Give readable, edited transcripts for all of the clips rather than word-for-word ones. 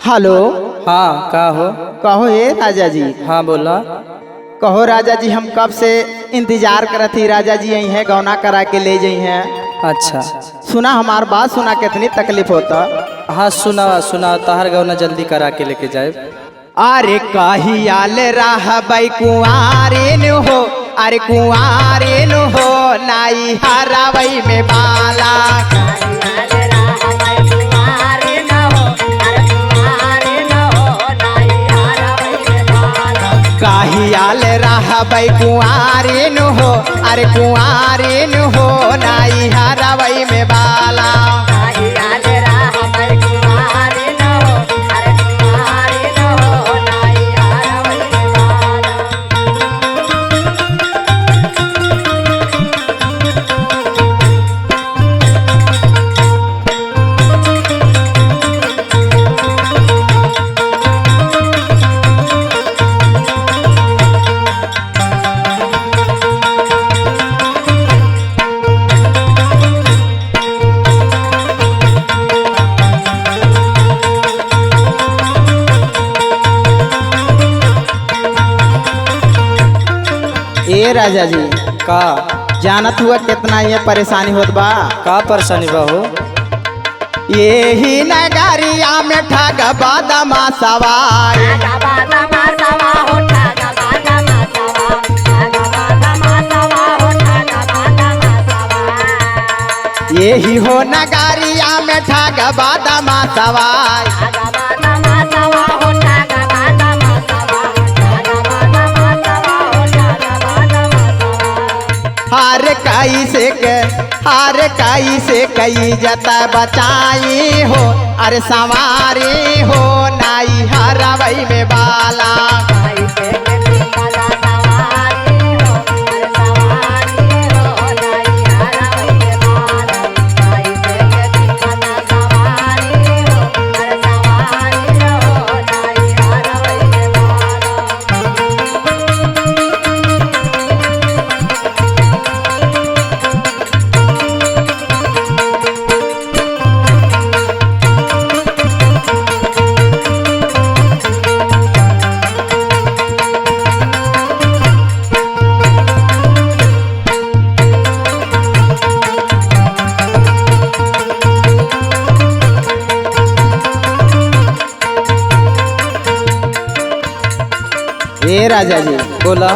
Hello. हाँ का हो? कहो ये राजा जी। हाँ बोला। कहो राजा जी, हम कब से इंतजार करत थी। राजा जी यही है, गौना करा के ले जाई हैं। अच्छा सुना हमार बात, सुना कितनी तकलीफ होता। हाँ सुना सुना, तहर गौना जल्दी करा के लेके जाए। अरे कहियाल रहबै कुआरे हो, अरे कुआरे हो, नाई हरावई में बाला। कहियाल रहबै कुआरे हो, अरे कुआरे हो, नाई हरावई में बाला। ए राजा जी, का जानत हुआ कितना ये परेशानी होत बा। का परेशानी बा हो? यही नगरिया में ठग बादमा सवार। यही हो नगरिया में ठग बादमा सवार। हार कई से कई जता बचाई हो, अरे सवारी हो, नाई हरावई में बाला। ए राजा जी, बोला।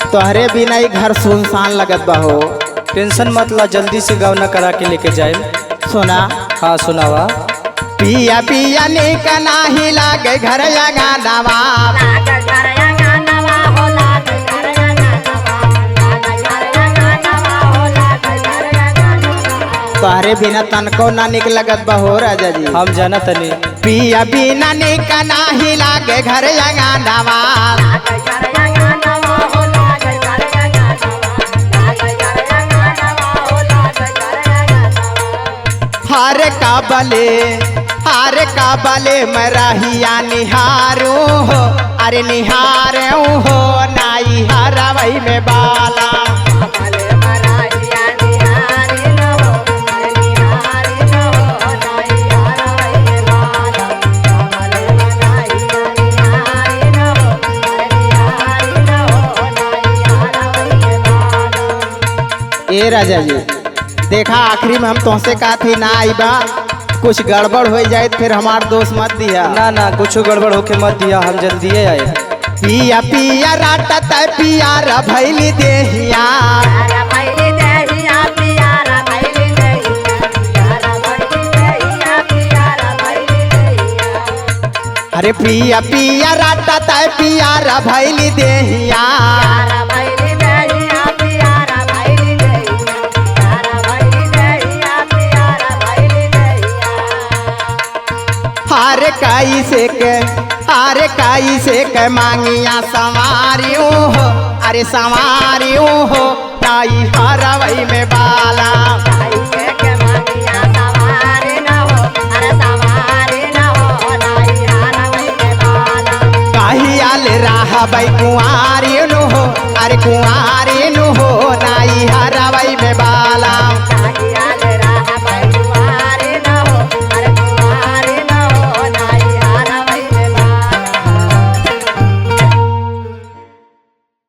तोहरे बिना ही घर सुनसान लगत बा हो। टेंशन मत ला, जल्दी से गौना करा के लेके जाए। सुना। हाँ सुनावा। पिया पिया निक नाही लागे घर अंगनवा। तोहरे बिना तनको ना निक लगत बा हो राजा जी। हम जाना तनी। पिया बिना निक नाही लागे घर अंगनवा। हार काबले मराहिया निहारू हो, अरे निहारू हो, नाई हरावई में बाला। ए राजा जी, देखा आखिरी में हम तुमसे कहा थी ना आईबा, कुछ गड़बड़ हो जाए फिर हमार दोस्त मत दिया। ना ना, कुछ गड़बड़ होके मत दिया, हम जल्दी आए। पिया पिया राटत पियार भैली देहिया। अरे पिया पिया राटत पियार भैली देहिया। हार कई से के मांगिया संवारियों हो, अरे संवारियों हो, नाई हरावई में बाला। कहियाल रहबै कुआरे हो, अरे कुआरे हो, नाई हरावई में बाला।